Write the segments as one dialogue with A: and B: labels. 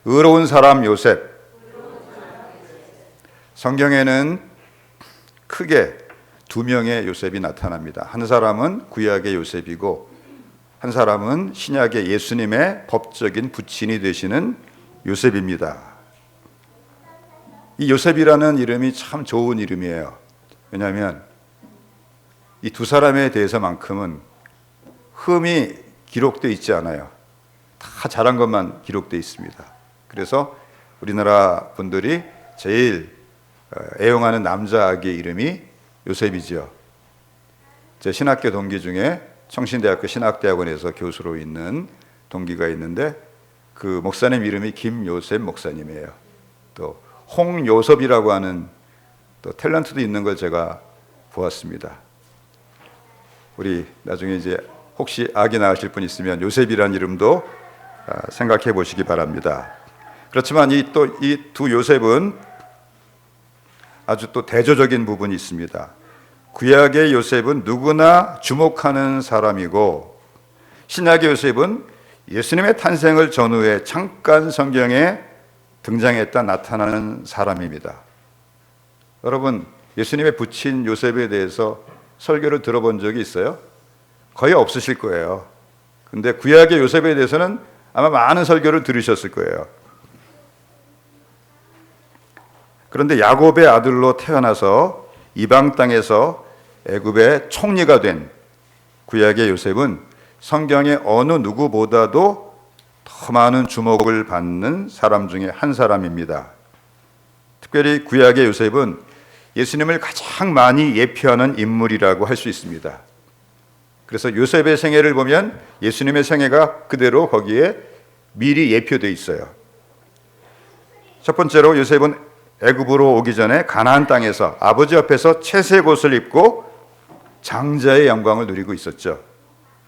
A: 의로운 사람 요셉. 성경에는 크게 두 명의 요셉이 나타납니다. 한 사람은 구약의 요셉이고 한 사람은 신약의 예수님의 법적인 부친이 되시는 요셉입니다. 이 요셉이라는 이름이 참 좋은 이름이에요. 왜냐하면 이 두 사람에 대해서만큼은 흠이 기록되어 있지 않아요. 다 잘한 것만 기록되어 있습니다. 그래서 우리나라 분들이 제일 애용하는 남자 아기의 이름이 요셉이죠. 제 신학교 동기 중에 청신대학교 신학대학원에서 교수로 있는 동기가 있는데 그 목사님 이름이 김요셉 목사님이에요. 또 홍요섭이라고 하는 또 탤런트도 있는 걸 제가 보았습니다. 우리 나중에 이제 혹시 아기 낳으실 분 있으면 요셉이라는 이름도 생각해 보시기 바랍니다. 그렇지만 이 두 요셉은 아주 또 대조적인 부분이 있습니다. 구약의 요셉은 누구나 주목하는 사람이고 신약의 요셉은 예수님의 탄생을 전후에 잠깐 성경에 등장했다 나타나는 사람입니다. 여러분, 예수님의 부친 요셉에 대해서 설교를 들어본 적이 있어요? 거의 없으실 거예요. 근데 구약의 요셉에 대해서는 아마 많은 설교를 들으셨을 거예요. 그런데 야곱의 아들로 태어나서 이방 땅에서 애굽의 총리가 된 구약의 요셉은 성경의 어느 누구보다도 더 많은 주목을 받는 사람 중에 한 사람입니다. 특별히 구약의 요셉은 예수님을 가장 많이 예표하는 인물이라고 할 수 있습니다. 그래서 요셉의 생애를 보면 예수님의 생애가 그대로 거기에 미리 예표되어 있어요. 첫 번째로 요셉은 애굽으로 오기 전에 가나안 땅에서 아버지 옆에서 채색 옷을 입고 장자의 영광을 누리고 있었죠.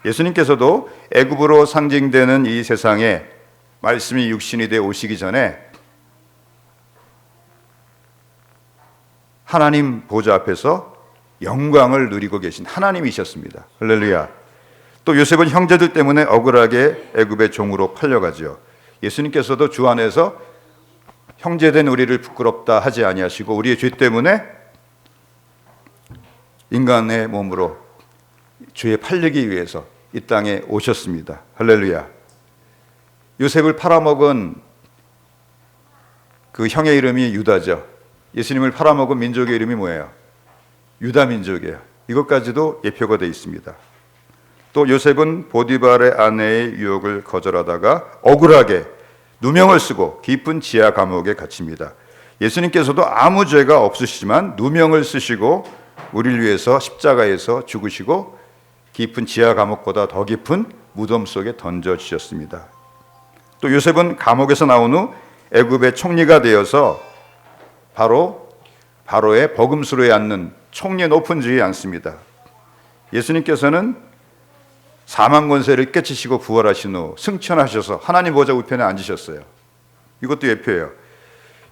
A: 예수님께서도 애굽으로 상징되는 이 세상에 말씀이 육신이 되어 오시기 전에 하나님 보좌 앞에서 영광을 누리고 계신 하나님이셨습니다. 할렐루야. 또 요셉은 형제들 때문에 억울하게 애굽의 종으로 팔려가죠. 예수님께서도 주 안에서 형제된 우리를 부끄럽다 하지 아니하시고 우리의 죄 때문에 인간의 몸으로 죄에 팔리기 위해서 이 땅에 오셨습니다. 할렐루야. 요셉을 팔아먹은 그 형의 이름이 유다죠. 예수님을 팔아먹은 민족의 이름이 뭐예요? 유다 민족이에요. 이것까지도 예표가 되어 있습니다. 또 요셉은 보디발의 아내의 유혹을 거절하다가 억울하게 누명을 쓰고 깊은 지하 감옥에 갇힙니다. 예수님께서도 아무 죄가 없으시지만 누명을 쓰시고 우리를 위해서 십자가에서 죽으시고 깊은 지하 감옥보다 더 깊은 무덤 속에 던져주셨습니다. 또 요셉은 감옥에서 나온 후 애굽의 총리가 되어서 바로의 버금수로에 앉는 총리의 높은 지위에 앉습니다. 예수님께서는 사망 권세를 깨치시고 부활하신 후 승천하셔서 하나님 보좌 우편에 앉으셨어요. 이것도 예표예요.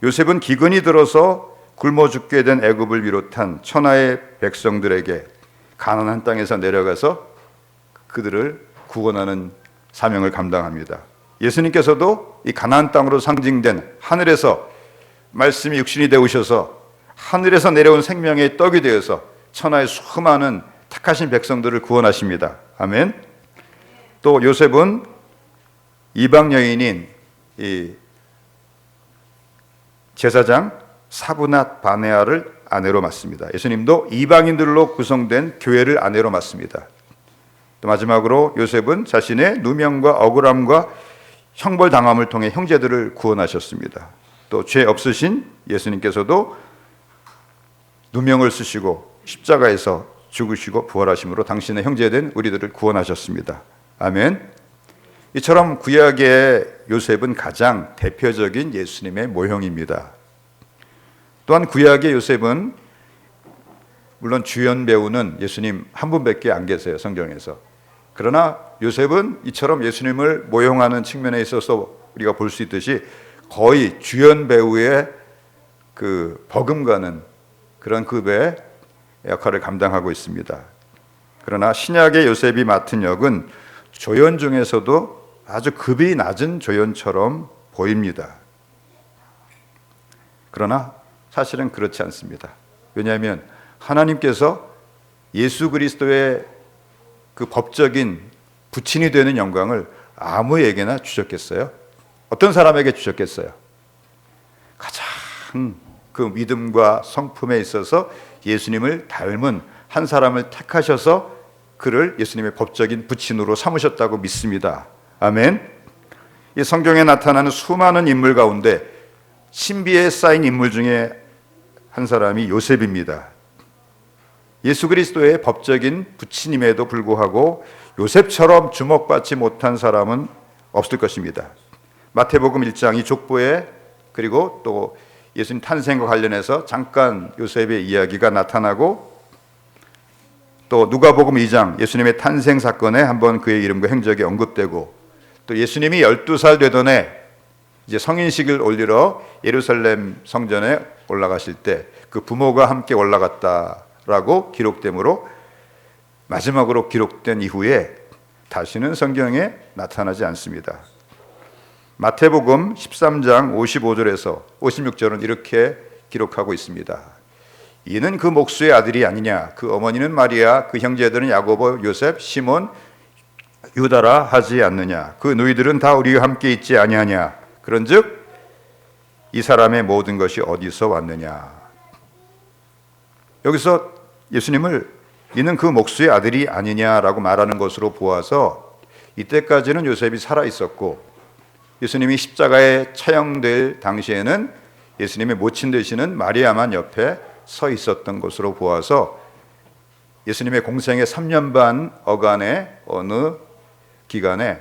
A: 요셉은 기근이 들어서 굶어 죽게 된 애굽을 비롯한 천하의 백성들에게 가나안 땅에서 내려가서 그들을 구원하는 사명을 감당합니다. 예수님께서도 이 가나안 땅으로 상징된 하늘에서 말씀이 육신이 되오셔서 하늘에서 내려온 생명의 떡이 되어서 천하의 수많은 택하신 백성들을 구원하십니다. 아멘. 또 요셉은 이방 여인인 이 제사장 사브낫 바네아를 아내로 맞습니다. 예수님도 이방인들로 구성된 교회를 아내로 맞습니다. 또 마지막으로 요셉은 자신의 누명과 억울함과 형벌당함을 통해 형제들을 구원하셨습니다. 또 죄 없으신 예수님께서도 누명을 쓰시고 십자가에서 죽으시고 부활하심으로 당신의 형제된 우리들을 구원하셨습니다. 아멘. 이처럼 구약의 요셉은 가장 대표적인 예수님의 모형입니다. 또한 구약의 요셉은 물론 주연 배우는 예수님 한 분밖에 안 계세요, 성경에서. 그러나 요셉은 이처럼 예수님을 모형하는 측면에 있어서 우리가 볼 수 있듯이 거의 주연 배우의 그 버금가는 그런 급의 역할을 감당하고 있습니다. 그러나 신약의 요셉이 맡은 역은 조연 중에서도 아주 급이 낮은 조연처럼 보입니다. 그러나 사실은 그렇지 않습니다. 왜냐하면 하나님께서 예수 그리스도의 그 법적인 부친이 되는 영광을 아무에게나 주셨겠어요? 어떤 사람에게 주셨겠어요? 가장 그 믿음과 성품에 있어서 예수님을 닮은 한 사람을 택하셔서 그를 예수님의 법적인 부친으로 삼으셨다고 믿습니다. 아멘. 이 성경에 나타나는 수많은 인물 가운데 신비에 쌓인 인물 중에 한 사람이 요셉입니다. 예수 그리스도의 법적인 부친임에도 불구하고 요셉처럼 주목받지 못한 사람은 없을 것입니다. 마태복음 1장 이 족보에 그리고 또 예수님 탄생과 관련해서 잠깐 요셉의 이야기가 나타나고 또 누가복음 2장 예수님의 탄생 사건에 한번 그의 이름과 행적이 언급되고 또 예수님이 12살 되던 해 이제 성인식을 올리러 예루살렘 성전에 올라가실 때 그 부모가 함께 올라갔다라고 기록되므로 마지막으로 기록된 이후에 다시는 성경에 나타나지 않습니다. 마태복음 13장 55절에서 56절은 이렇게 기록하고 있습니다. 이는 그 목수의 아들이 아니냐, 그 어머니는 마리아, 그 형제들은 야고보, 요셉, 시몬, 유다라 하지 않느냐, 그 너희들은 다 우리와 함께 있지 아니하냐, 그런즉 이 사람의 모든 것이 어디서 왔느냐. 여기서 예수님을 이는 그 목수의 아들이 아니냐라고 말하는 것으로 보아서 이때까지는 요셉이 살아 있었고 예수님이 십자가에 처형될 당시에는 예수님의 모친 되시는 마리아만 옆에 서 있었던 것으로 보아서 예수님의 공생의 3년 반 어간의 어느 기간에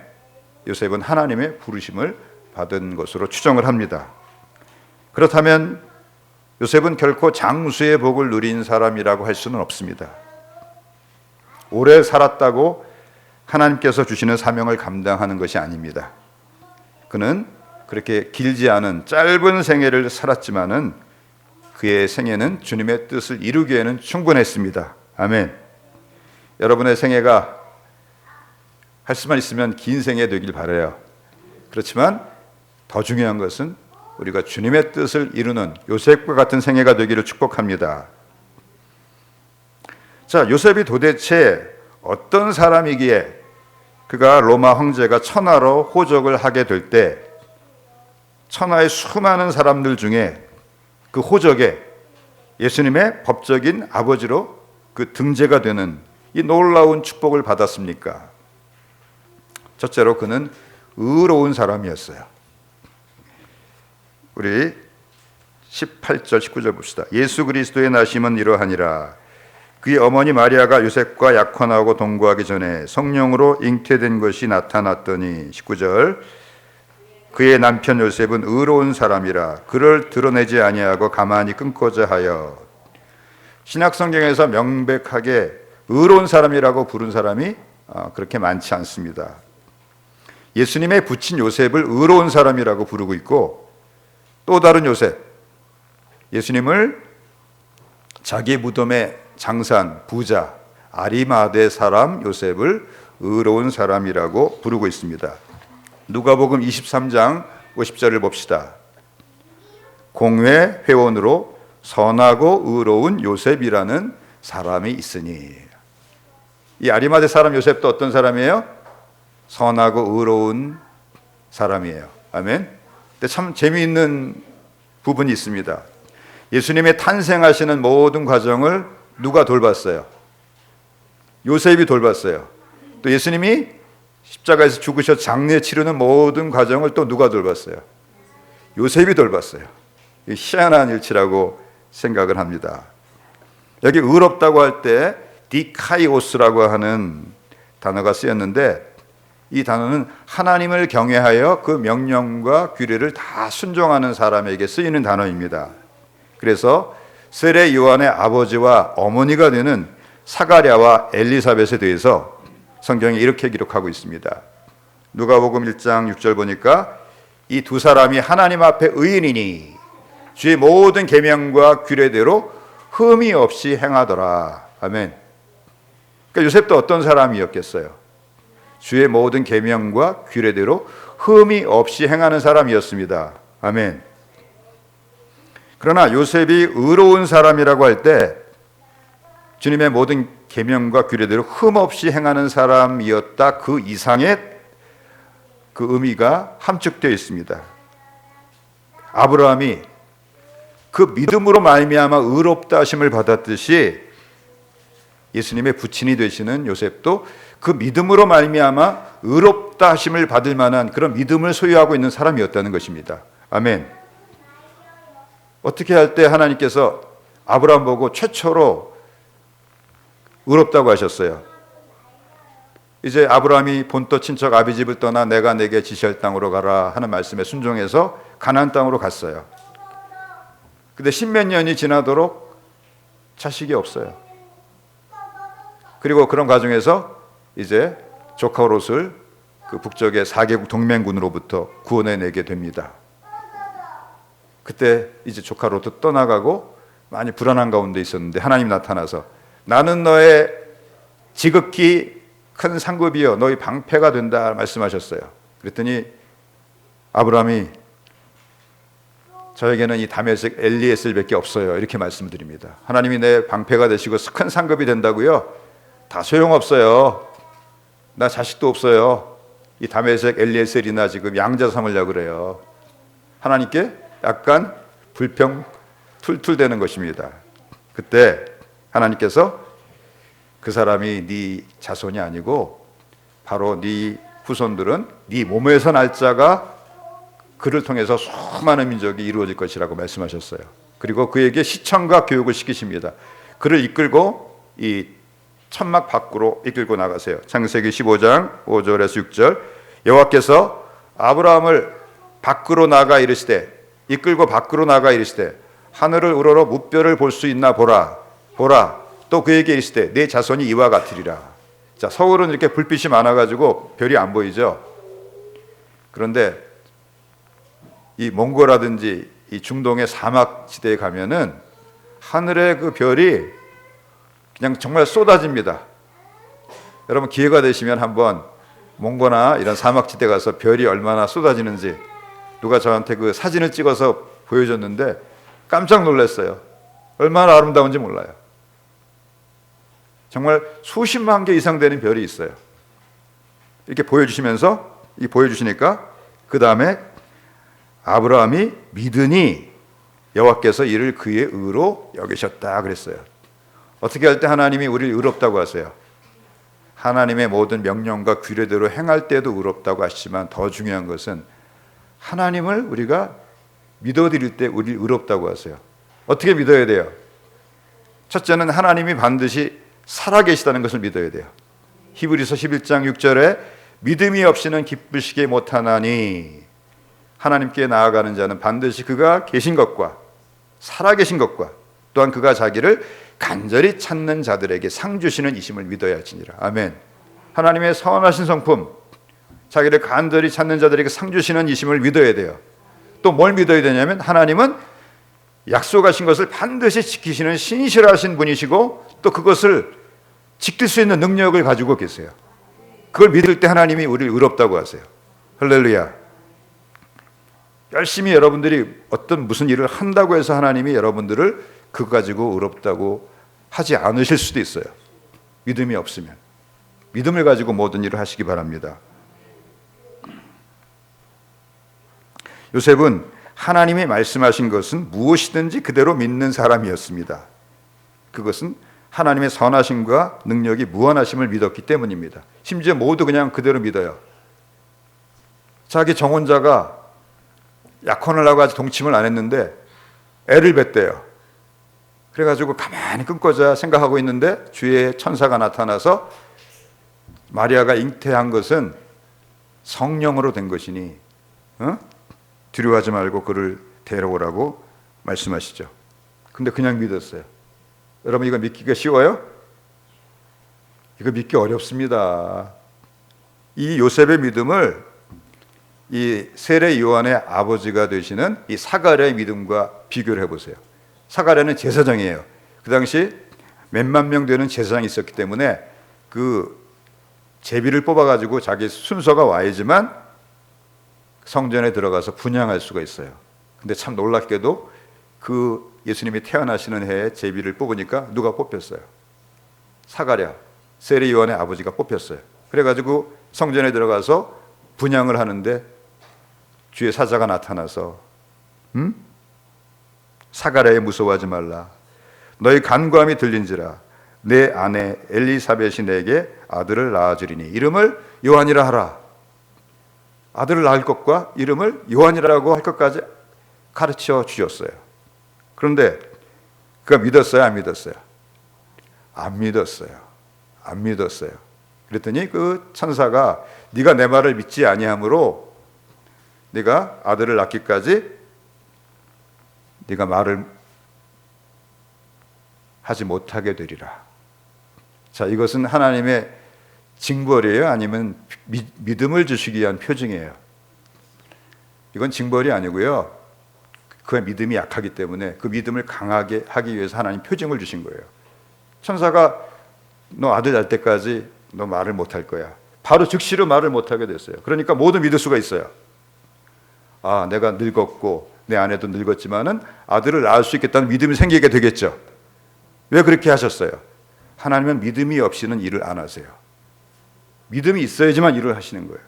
A: 요셉은 하나님의 부르심을 받은 것으로 추정을 합니다. 그렇다면 요셉은 결코 장수의 복을 누린 사람이라고 할 수는 없습니다. 오래 살았다고 하나님께서 주시는 사명을 감당하는 것이 아닙니다. 그는 그렇게 길지 않은 짧은 생애를 살았지만은 그의 생애는 주님의 뜻을 이루기에는 충분했습니다. 아멘. 여러분의 생애가 할 수만 있으면 긴 생애 되길 바라요. 그렇지만 더 중요한 것은 우리가 주님의 뜻을 이루는 요셉과 같은 생애가 되기를 축복합니다. 자, 요셉이 도대체 어떤 사람이기에 그가 로마 황제가 천하로 호적을 하게 될 때 천하의 수많은 사람들 중에 그 호적에 예수님의 법적인 아버지로 그 등재가 되는 이 놀라운 축복을 받았습니까? 첫째로 그는 의로운 사람이었어요. 우리 18절 19절 봅시다. 예수 그리스도의 나심은 이러하니라. 그의 어머니 마리아가 요셉과 약혼하고 동거하기 전에 성령으로 잉태된 것이 나타났더니 19절 그의 남편 요셉은 의로운 사람이라 그를 드러내지 아니하고 가만히 끊고자 하여. 신약성경에서 명백하게 의로운 사람이라고 부른 사람이 그렇게 많지 않습니다. 예수님의 부친 요셉을 의로운 사람이라고 부르고 있고 또 다른 요셉, 예수님을 자기 무덤에 장사한 부자 아리마대 사람 요셉을 의로운 사람이라고 부르고 있습니다. 누가복음 23장 50절을 봅시다. 공회 회원으로 선하고 의로운 요셉이라는 사람이 있으니. 이 아리마대 사람 요셉도 어떤 사람이에요? 선하고 의로운 사람이에요. 아멘. 근데 참 재미있는 부분이 있습니다. 예수님의 탄생하시는 모든 과정을 누가 돌봤어요? 요셉이 돌봤어요. 또 예수님이 십자가에서 죽으셔 장례 치르는 모든 과정을 또 누가 돌봤어요? 요셉이 돌봤어요. 희한한 일치라고 생각을 합니다. 여기 의롭다고 할 때 디카이오스라고 하는 단어가 쓰였는데 이 단어는 하나님을 경외하여 그 명령과 규례를 다 순종하는 사람에게 쓰이는 단어입니다. 그래서 세례 요한의 아버지와 어머니가 되는 사가랴와 엘리사벳에 대해서 성경이 이렇게 기록하고 있습니다. 누가복음 1장 6절 보니까 이 두 사람이 하나님 앞에 의인이니 주의 모든 계명과 규례대로 흠이 없이 행하더라. 아멘. 그러니까 요셉도 어떤 사람이었겠어요? 주의 모든 계명과 규례대로 흠이 없이 행하는 사람이었습니다. 아멘. 그러나 요셉이 의로운 사람이라고 할 때 주님의 모든 계명과 규례대로 흠 없이 행하는 사람이었다, 그 이상의 그 의미가 함축되어 있습니다. 아브라함이 그 믿음으로 말미암아 의롭다 하심을 받았듯이 예수님의 부친이 되시는 요셉도 그 믿음으로 말미암아 의롭다 하심을 받을 만한 그런 믿음을 소유하고 있는 사람이었다는 것입니다. 아멘. 어떻게 할 때 하나님께서 아브라함 보고 최초로 의롭다고 하셨어요? 이제 아브라함이 본토 친척 아비집을 떠나 내가 내게 지시할 땅으로 가라 하는 말씀에 순종해서 가나안 땅으로 갔어요. 근데 십몇 년이 지나도록 자식이 없어요. 그리고 그런 과정에서 이제 조카 롯을 그 북쪽의 4개국 동맹군으로부터 구원해내게 됩니다. 그때 이제 조카 롯도 떠나가고 많이 불안한 가운데 있었는데 하나님 나타나서 나는 너의 지극히 큰 상급이여 너희 방패가 된다 말씀하셨어요. 그랬더니 아브라함이 저에게는 이 다메섹 엘리에셀밖에 없어요 이렇게 말씀을 드립니다. 하나님이 내 방패가 되시고 큰 상급이 된다고요? 다 소용없어요. 나 자식도 없어요. 이 다메섹 엘리에셀이나 지금 양자 삼으려고 그래요. 하나님께 약간 불평 툴툴대는 것입니다. 그때 하나님께서 그 사람이 네 자손이 아니고 바로 네 후손들은 네 몸에서 날 자가 그를 통해서 수많은 민족이 이루어질 것이라고 말씀하셨어요. 그리고 그에게 시청과 교육을 시키십니다. 그를 이끌고 이 천막 밖으로 이끌고 나가세요. 창세기 15장 5절에서 6절 여호와께서 아브라함을 밖으로 나가 이르시되 이끌고 밖으로 나가 이르시되 하늘을 우러러 무별을 볼 수 있나 보라 보라 또 그에게 이르시되 내 자손이 이와 같으리라. 자, 서울은 이렇게 불빛이 많아가지고 별이 안 보이죠. 그런데 이 몽고라든지 이 중동의 사막 지대에 가면은 하늘의 그 별이 그냥 정말 쏟아집니다. 여러분 기회가 되시면 한번 몽고나 이런 사막 지대 가서 별이 얼마나 쏟아지는지 누가 저한테 그 사진을 찍어서 보여줬는데 깜짝 놀랐어요. 얼마나 아름다운지 몰라요. 정말 수십만 개 이상 되는 별이 있어요. 이렇게 보여주시면서 보여주시니까 그 다음에 아브라함이 믿으니 여호와께서 이를 그의 의로 여기셨다 그랬어요. 어떻게 할 때 하나님이 우리를 의롭다고 하세요? 하나님의 모든 명령과 규례대로 행할 때도 의롭다고 하시지만 더 중요한 것은 하나님을 우리가 믿어드릴 때 우리를 의롭다고 하세요. 어떻게 믿어야 돼요? 첫째는 하나님이 반드시 살아계시다는 것을 믿어야 돼요. 히브리서 11장 6절에 믿음이 없이는 기쁘시게 못하나니 하나님께 나아가는 자는 반드시 그가 계신 것과 살아계신 것과 또한 그가 자기를 간절히 찾는 자들에게 상 주시는 이심을 믿어야 하지니라. 아멘. 하나님의 선하신 성품, 자기를 간절히 찾는 자들에게 상 주시는 이심을 믿어야 돼요. 또 뭘 믿어야 되냐면 하나님은 약속하신 것을 반드시 지키시는 신실하신 분이시고 또 그것을 지킬 수 있는 능력을 가지고 계세요. 그걸 믿을 때 하나님이 우리를 의롭다고 하세요. 할렐루야. 열심히 여러분들이 무슨 일을 한다고 해서 하나님이 여러분들을 그거 가지고 의롭다고 하지 않으실 수도 있어요. 믿음이 없으면. 믿음을 가지고 모든 일을 하시기 바랍니다. 요셉은 하나님이 말씀하신 것은 무엇이든지 그대로 믿는 사람이었습니다. 그것은 하나님의 선하심과 능력이 무한하심을 믿었기 때문입니다. 심지어 모두 그냥 그대로 믿어요. 자기 정혼자가 약혼을 하고 아직 동침을 안 했는데 애를 뱉대요. 그래가지고 가만히 끊고자 생각하고 있는데 주의 천사가 나타나서 마리아가 잉태한 것은 성령으로 된 것이니 두려워하지 말고 그를 데려오라고 말씀하시죠. 근데 그냥 믿었어요. 여러분 이거 믿기가 쉬워요? 이거 믿기 어렵습니다. 이 요셉의 믿음을 이 세례 요한의 아버지가 되시는 이 사가랴의 믿음과 비교를 해보세요. 사가랴는 제사장이에요. 그 당시 몇만 명 되는 제사장이 있었기 때문에 그 제비를 뽑아가지고 자기 순서가 와야지만 성전에 들어가서 분향할 수가 있어요. 근데 참 놀랍게도 그 예수님이 태어나시는 해에 제비를 뽑으니까 누가 뽑혔어요? 사가랴, 세례 요한의 아버지가 뽑혔어요. 그래가지고 성전에 들어가서 분향을 하는데 주의 사자가 나타나서 사가랴에 무서워하지 말라. 너희 간구함이 들린지라. 내 아내 엘리사벳이 내게 아들을 낳아주리니 이름을 요한이라 하라. 아들을 낳을 것과 이름을 요한이라고 할 것까지 가르쳐 주셨어요. 그런데 그가 믿었어요? 안 믿었어요? 안 믿었어요. 안 믿었어요. 그랬더니 그 천사가 네가 내 말을 믿지 아니하므로 네가 아들을 낳기까지 네가 말을 하지 못하게 되리라. 자, 이것은 하나님의 징벌이에요? 아니면 믿음을 주시기 위한 표징이에요? 이건 징벌이 아니고요. 그의 믿음이 약하기 때문에 그 믿음을 강하게 하기 위해서 하나님 표징을 주신 거예요. 천사가 너 아들 낳을 때까지 너 말을 못할 거야. 바로 즉시로 말을 못하게 됐어요. 그러니까 모두 믿을 수가 있어요. 아, 내가 늙었고 내 아내도 늙었지만은 아들을 낳을 수 있겠다는 믿음이 생기게 되겠죠. 왜 그렇게 하셨어요? 하나님은 믿음이 없이는 일을 안 하세요. 믿음이 있어야지만 일을 하시는 거예요.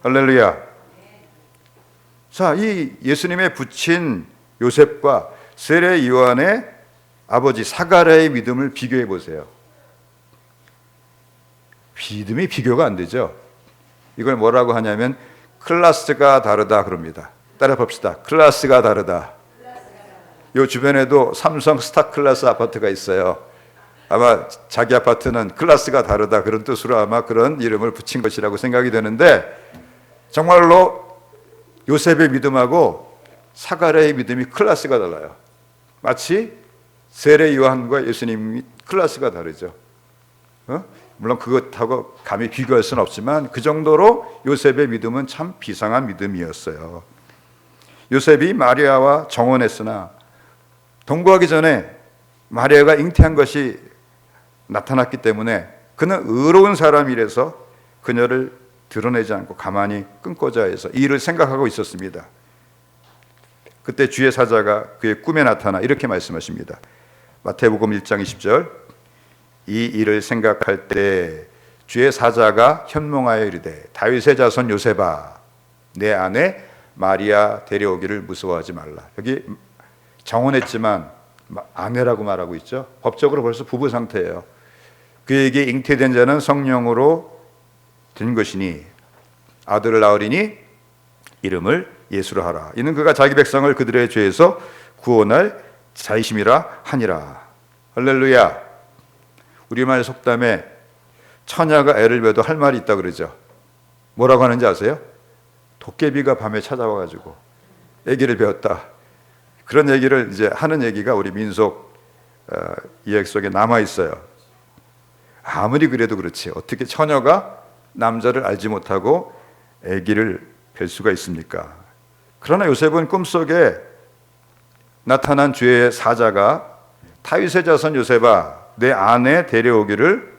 A: 할렐루야. 자, 이 예수님의 부친 요셉과 세례 요한의 아버지 사가랴의 믿음을 비교해 보세요. 믿음이 비교가 안 되죠. 이걸 뭐라고 하냐면 클래스가 다르다 그럽니다. 따라 봅시다. 클래스가 다르다. 요 주변에도 삼성 스타 클래스 아파트가 있어요. 아마 자기 아파트는 클래스가 다르다 그런 뜻으로 아마 그런 이름을 붙인 것이라고 생각이 되는데, 정말로 요셉의 믿음하고 사가랴의 믿음이 클래스가 달라요. 마치 세례 요한과 예수님이 클래스가 다르죠. 물론 그것하고 감히 비교할 수는 없지만 그 정도로 요셉의 믿음은 참 비상한 믿음이었어요. 요셉이 마리아와 정혼했으나 동거하기 전에 마리아가 잉태한 것이 나타났기 때문에 그는 의로운 사람이라서 그녀를 드러내지 않고 가만히 끊고자 해서 이 일을 생각하고 있었습니다. 그때 주의 사자가 그의 꿈에 나타나 이렇게 말씀하십니다. 마태복음 1장 20절, 이 일을 생각할 때 주의 사자가 현몽하여 이르되 다윗의 자손 요셉아, 내 아내 마리아 데려오기를 무서워하지 말라. 여기 정혼했지만 아내라고 말하고 있죠. 법적으로 벌써 부부 상태예요. 그에게 잉태된 자는 성령으로 된 것이니 아들을 낳으리니 이름을 예수로 하라. 이는 그가 자기 백성을 그들의 죄에서 구원할 자이심이라 하니라. 할렐루야. 우리말 속담에 처녀가 애를 베도 할 말이 있다 그러죠. 뭐라고 하는지 아세요? 도깨비가 밤에 찾아와가지고 아기를 베었다. 그런 얘기를 이제 하는 얘기가 우리 민속 이야기 속에 남아 있어요. 아무리 그래도 그렇지 어떻게 처녀가 남자를 알지 못하고 아기를 뵐 수가 있습니까? 그러나 요셉은 꿈속에 나타난 주의 사자가 다윗의 자손 요셉아, 내 아내 데려오기를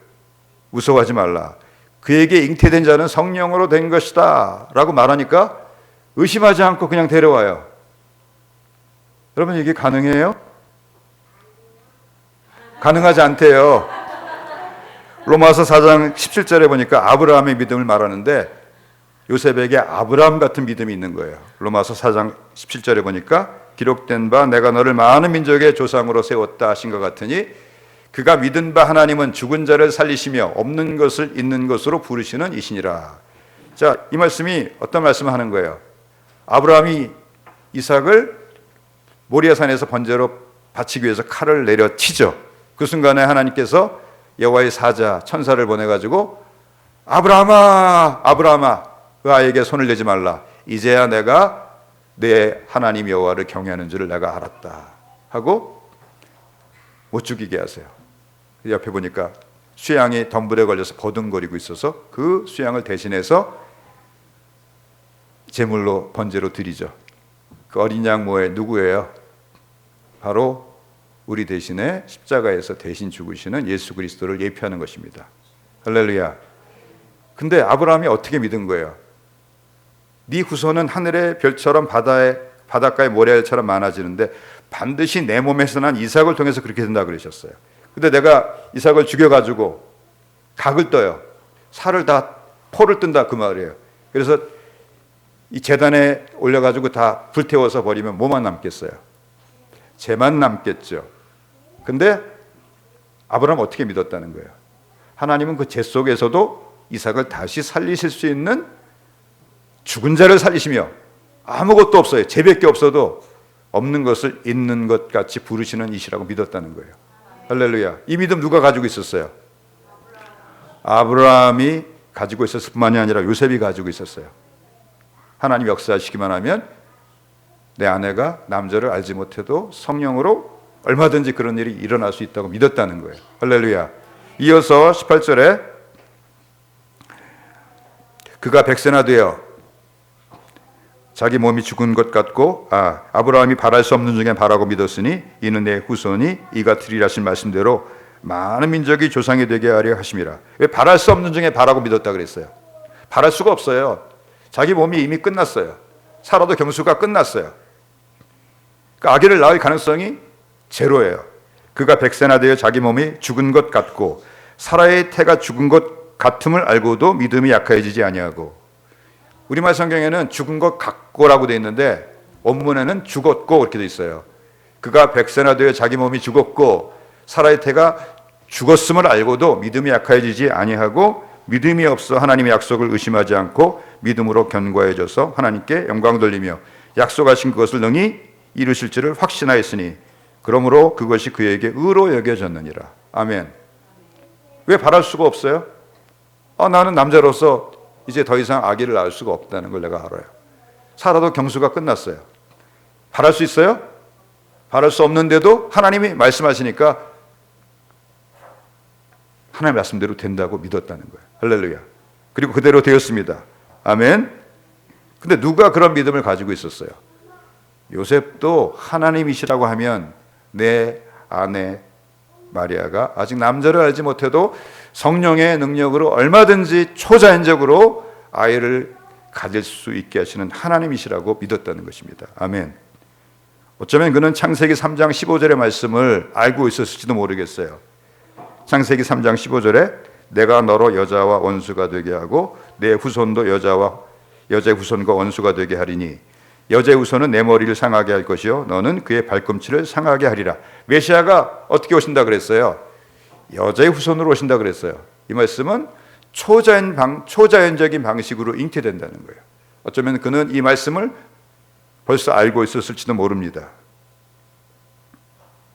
A: 무서워하지 말라. 그에게 잉태된 자는 성령으로 된 것이다 라고 말하니까 의심하지 않고 그냥 데려와요. 여러분, 이게 가능해요? 가능하지 않대요. 로마서 4장 17절에 보니까 아브라함의 믿음을 말하는데 요셉에게 아브라함 같은 믿음이 있는 거예요. 로마서 4장 17절에 보니까 기록된 바 내가 너를 많은 민족의 조상으로 세웠다 하신 것 같으니 그가 믿은 바 하나님은 죽은 자를 살리시며 없는 것을 있는 것으로 부르시는 이시니라. 자, 이 말씀이 어떤 말씀을 하는 거예요? 아브라함이 이삭을 모리아산에서 번제로 바치기 위해서 칼을 내려치죠. 그 순간에 하나님께서 여호와의 사자 천사를 보내가지고 아브라함아, 아브라함아, 그 아이에게 손을 대지 말라. 이제야 내가 내 하나님 여호와를 경외하는 줄을 내가 알았다 하고 못 죽이게 하세요. 옆에 보니까 수양이 덤불에 걸려서 버둥거리고 있어서 그 수양을 대신해서 제물로 번제로 드리죠. 그 어린 양 뭐에 누구예요? 바로 우리 대신에 십자가에서 대신 죽으시는 예수 그리스도를 예표하는 것입니다. 할렐루야. 근데 아브라함이 어떻게 믿은 거예요? 네 후손은 하늘의 별처럼 바닷가의 모래알처럼 많아지는데 반드시 내 몸에서 난 이삭을 통해서 그렇게 된다 그러셨어요. 근데 내가 이삭을 죽여가지고 각을 떠요. 살을 다 포를 뜬다 그 말이에요. 그래서 이 제단에 올려가지고 다 불태워서 버리면 뭐만 남겠어요? 죄만 남겠죠. 근데 아브라함은 어떻게 믿었다는 거예요? 하나님은 그 죄 속에서도 이삭을 다시 살리실 수 있는 죽은 자를 살리시며 아무것도 없어요. 죄밖에 없어도 없는 것을 있는 것 같이 부르시는 이시라고 믿었다는 거예요. 할렐루야. 이 믿음 누가 가지고 있었어요? 아브라함이 가지고 있었을 뿐만이 아니라 요셉이 가지고 있었어요. 하나님 역사하시기만 하면 내 아내가 남자를 알지 못해도 성령으로 얼마든지 그런 일이 일어날 수 있다고 믿었다는 거예요. 할렐루야. 이어서 18절에 그가 백세나 되어 자기 몸이 죽은 것 같고 아브라함이 바랄 수 없는 중에 바라고 믿었으니 이는 내 후손이 이가 되리라 하신 말씀대로 많은 민족이 조상이 되게 하려 하심이라. 왜 바랄 수 없는 중에 바라고 믿었다 그랬어요? 바랄 수가 없어요. 자기 몸이 이미 끝났어요. 살아도 경수가 끝났어요. 그러니까 아기를 낳을 가능성이 제로예요. 그가 백세나 되어 자기 몸이 죽은 것 같고 사라의 태가 죽은 것 같음을 알고도 믿음이 약해지지 아니하고. 우리말 성경에는 죽은 것 같고라고 되어 있는데 원문에는 죽었고 이렇게 되어 있어요. 그가 백세나 되어 자기 몸이 죽었고 사라의 태가 죽었음을 알고도 믿음이 약해지지 아니하고 믿음이 없어 하나님의 약속을 의심하지 않고 믿음으로 견고해져서 하나님께 영광 돌리며 약속하신 그것을 능히 이루실 줄을 확신하였으니 그러므로 그것이 그에게 의로 여겨졌느니라. 아멘. 왜 바랄 수가 없어요? 나는 남자로서 이제 더 이상 아기를 낳을 수가 없다는 걸 내가 알아요. 살아도 경수가 끝났어요. 바랄 수 있어요? 바랄 수 없는데도 하나님이 말씀하시니까 하나님 말씀대로 된다고 믿었다는 거예요. 할렐루야. 그리고 그대로 되었습니다. 아멘. 근데 누가 그런 믿음을 가지고 있었어요? 요셉도 하나님이시라고 하면 내 아내 마리아가 아직 남자를 알지 못해도 성령의 능력으로 얼마든지 초자연적으로 아이를 가질 수 있게 하시는 하나님이시라고 믿었다는 것입니다. 아멘. 어쩌면 그는 창세기 3장 15절의 말씀을 알고 있었을지도 모르겠어요. 창세기 3장 15절에 내가 너로 여자와 원수가 되게 하고 내 후손도 여자의 후손과 원수가 되게 하리니 여자의 후손은 내 머리를 상하게 할 것이요 너는 그의 발꿈치를 상하게 하리라. 메시아가 어떻게 오신다 그랬어요? 여자의 후손으로 오신다 그랬어요. 이 말씀은 초자연적인 방식으로 잉태된다는 거예요. 어쩌면 그는 이 말씀을 벌써 알고 있었을지도 모릅니다.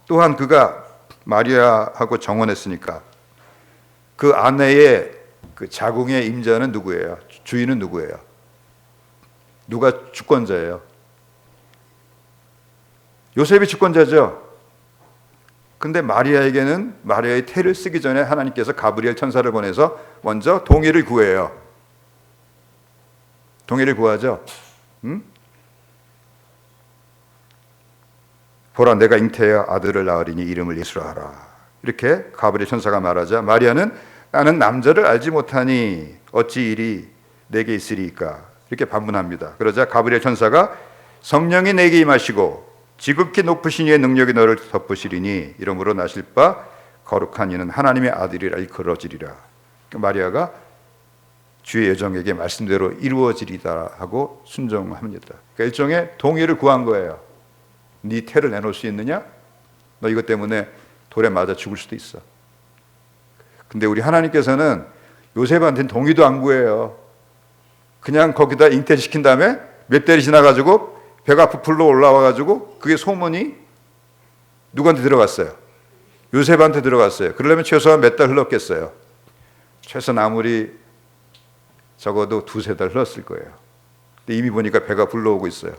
A: 또한 그가 마리아하고 정혼했으니까 그 아내의 그 자궁의 임자는 누구예요? 주인은 누구예요? 누가 주권자예요? 요셉이 주권자죠. 근데 마리아에게는 마리아의 태를 쓰기 전에 하나님께서 가브리엘 천사를 보내서 먼저 동의를 구해요. 동의를 구하죠. 보라 내가 잉태하여 아들을 낳으리니 이름을 예수라 하라. 이렇게 가브리엘 천사가 말하자 마리아는 나는 남자를 알지 못하니 어찌 일이 내게 있으리까 이렇게 반문합니다. 그러자 가브리엘 천사가 성령이 내게 임하시고 지극히 높으신 이의 능력이 너를 덮으시리니 이러므로 나실 바 거룩한 이는 하나님의 아들이라 일컬어지리라. 마리아가 주의 여정에게 말씀대로 이루어지리다 하고 순종합니다. 그러니까 일종의 동의를 구한 거예요. 네 태를 내놓을 수 있느냐? 너 이것 때문에 돌에 맞아 죽을 수도 있어. 근데 우리 하나님께서는 요셉한테는 동의도 안 구해요. 그냥 거기다 잉태시킨 다음에 몇 달이 지나가지고 배가 부풀러 올라와가지고 그게 소문이 누구한테 들어갔어요? 요셉한테 들어갔어요. 그러려면 최소한 몇 달 흘렀겠어요? 최소한 아무리 적어도 두세 달 흘렀을 거예요. 근데 이미 보니까 배가 불러오고 있어요.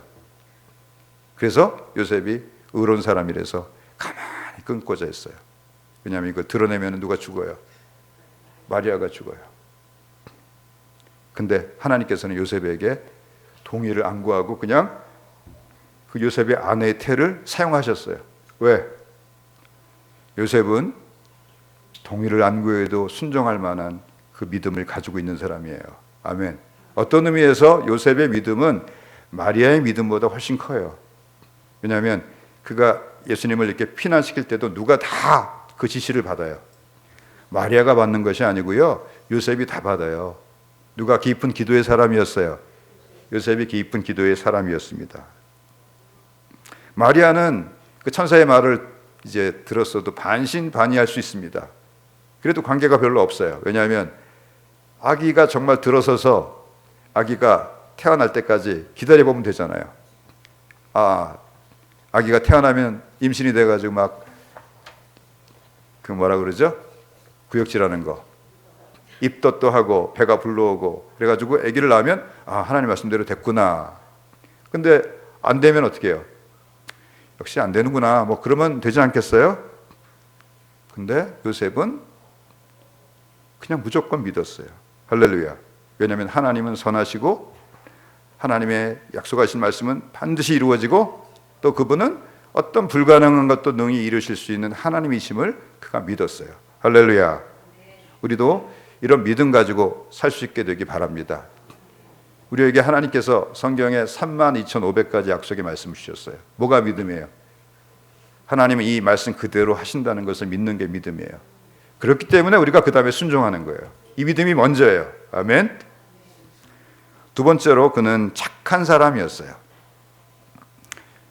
A: 그래서 요셉이 의로운 사람이라서 가만히 끊고자 했어요. 왜냐하면 이거 드러내면 누가 죽어요? 마리아가 죽어요. 근데 하나님께서는 요셉에게 동의를 안 구하고 그냥 그 요셉의 아내의 태를 사용하셨어요. 왜? 요셉은 동의를 안 구해도 순종할 만한 그 믿음을 가지고 있는 사람이에요. 아멘. 어떤 의미에서 요셉의 믿음은 마리아의 믿음보다 훨씬 커요. 왜냐하면 그가 예수님을 이렇게 피난시킬 때도 누가 다 그 지시를 받아요. 마리아가 받는 것이 아니고요, 요셉이 다 받아요. 누가 깊은 기도의 사람이었어요? 요셉이 깊은 기도의 사람이었습니다. 마리아는 그 천사의 말을 이제 들었어도 반신반의할 수 있습니다. 그래도 관계가 별로 없어요. 왜냐하면 아기가 정말 들어서서 아기가 태어날 때까지 기다려보면 되잖아요. 아기가 태어나면 임신이 돼가지고 막 그 뭐라 그러죠? 구역질하는 거, 입덧도 하고 배가 불러오고 그래가지고 아기를 낳으면 하나님 말씀대로 됐구나. 근데 안 되면 어떻게 해요? 역시 안 되는구나. 뭐 그러면 되지 않겠어요? 근데 요셉은 그냥 무조건 믿었어요. 할렐루야. 왜냐하면 하나님은 선하시고 하나님의 약속하신 말씀은 반드시 이루어지고 또 그분은 어떤 불가능한 것도 능히 이루실 수 있는 하나님이심을 그가 믿었어요. 할렐루야. 우리도 이런 믿음 가지고 살 수 있게 되기 바랍니다. 우리에게 하나님께서 성경에 32,500가지 약속의 말씀을 주셨어요. 뭐가 믿음이에요? 하나님은 이 말씀 그대로 하신다는 것을 믿는 게 믿음이에요. 그렇기 때문에 우리가 그 다음에 순종하는 거예요. 이 믿음이 먼저예요. 아멘. 두 번째로 그는 착한 사람이었어요.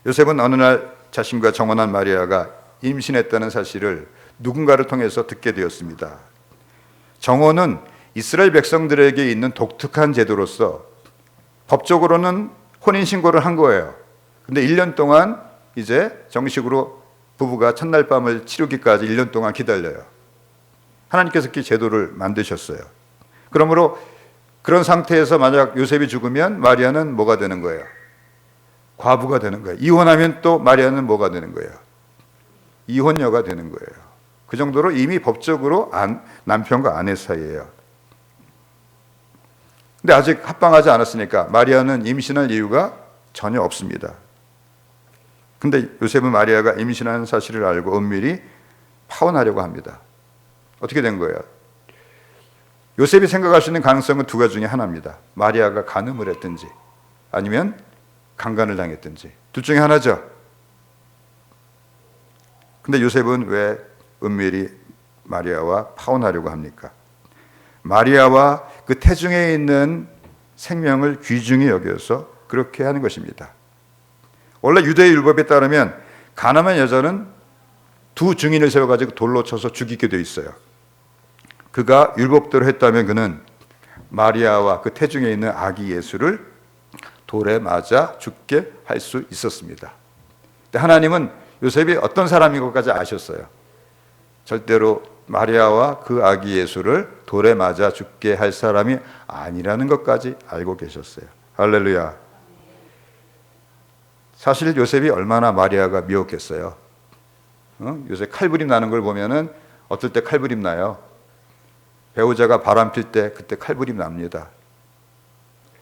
A: 요셉은 어느 날 자신과 정혼한 마리아가 임신했다는 사실을 누군가를 통해서 듣게 되었습니다. 정혼은 이스라엘 백성들에게 있는 독특한 제도로서 법적으로는 혼인신고를 한 거예요. 근데 1년 동안 이제 정식으로 부부가 첫날 밤을 치르기까지 1년 동안 기다려요. 하나님께서 그 제도를 만드셨어요. 그러므로 그런 상태에서 만약 요셉이 죽으면 마리아는 뭐가 되는 거예요? 과부가 되는 거예요. 이혼하면 또 마리아는 뭐가 되는 거예요? 이혼녀가 되는 거예요. 그 정도로 이미 법적으로 남편과 아내 사이예요. 근데 아직 합방하지 않았으니까 마리아는 임신할 이유가 전혀 없습니다. 근데 요셉은 마리아가 임신하는 사실을 알고 은밀히 파혼하려고 합니다. 어떻게 된 거예요? 요셉이 생각할 수 있는 가능성은 두 가지 중에 하나입니다. 마리아가 간음을 했든지 아니면 강간을 당했든지 둘 중에 하나죠. 근데 요셉은 왜 은밀히 마리아와 파혼하려고 합니까? 마리아와 그 태중에 있는 생명을 귀중히 여겨서 그렇게 하는 것입니다. 원래 유대의 율법에 따르면 간음한 여자는 두 증인을 세워가지고 돌로 쳐서 죽이게 돼 있어요. 그가 율법대로 했다면 그는 마리아와 그 태중에 있는 아기 예수를 돌에 맞아 죽게 할 수 있었습니다. 근데 하나님은 요셉이 어떤 사람인 것까지 아셨어요. 절대로 마리아와 그 아기 예수를 돌에 맞아 죽게 할 사람이 아니라는 것까지 알고 계셨어요. 할렐루야. 사실 요셉이 얼마나 마리아가 미웠겠어요. 요새 칼부림 나는 걸 보면은 어떨 때 칼부림 나요? 배우자가 바람필 때 그때 칼부림 납니다.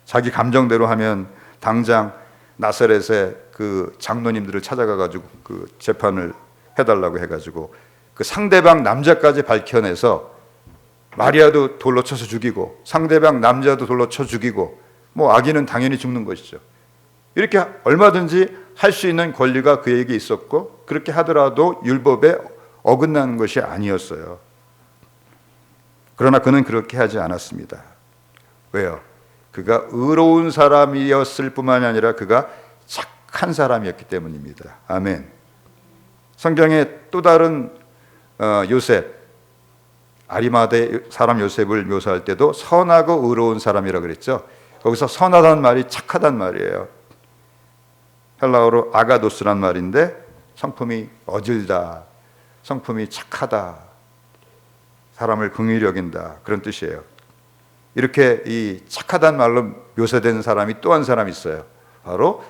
A: 자기 감정대로 하면 당장 나사렛의 그 장로님들을 찾아가가지고 그 재판을 해달라고 해가지고 그 상대방 남자까지 밝혀내서 마리아도 돌로 쳐서 죽이고 상대방 남자도 돌로 쳐 죽이고 뭐 아기는 당연히 죽는 것이죠. 이렇게 얼마든지 할 수 있는 권리가 그에게 있었고 그렇게 하더라도 율법에 어긋나는 것이 아니었어요. 그러나 그는 그렇게 하지 않았습니다. 왜요? 그가 의로운 사람이었을 뿐만이 아니라 그가 착한 사람이었기 때문입니다. 아멘. 성경에 또 다른 요셉, 아리마대 사람 요셉을 묘사할 때도 선하고 의로운 사람이라고 그랬죠. 거기서 선하다는 말이 착하다는 말이에요. 헬라어로 아가도스란 말인데 성품이 어질다, 성품이 착하다, 사람을 긍휼히 여긴다 그런 뜻이에요. 이렇게 이 착하다는 말로 묘사된 사람이 또 한 사람이 있어요. 바로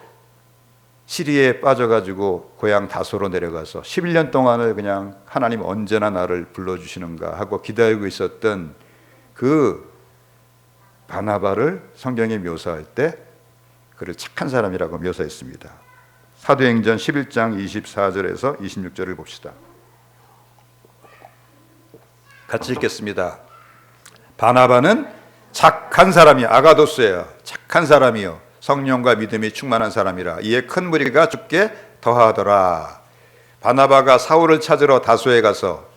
A: 시리에 빠져가지고 고향 다소로 내려가서 11년 동안을 그냥 하나님 언제나 나를 불러주시는가 하고 기다리고 있었던 그 바나바를 성경에 묘사할 때 그를 착한 사람이라고 묘사했습니다. 사도행전 11장 24절에서 26절을 봅시다. 같이 읽겠습니다. 바나바는 착한 사람이 아가도스예요. 착한 사람이요. 성령과 믿음이 충만한 사람이라. 이에 큰 무리가 죽게 더하더라. 바나바가 사울을 찾으러 다소에 가서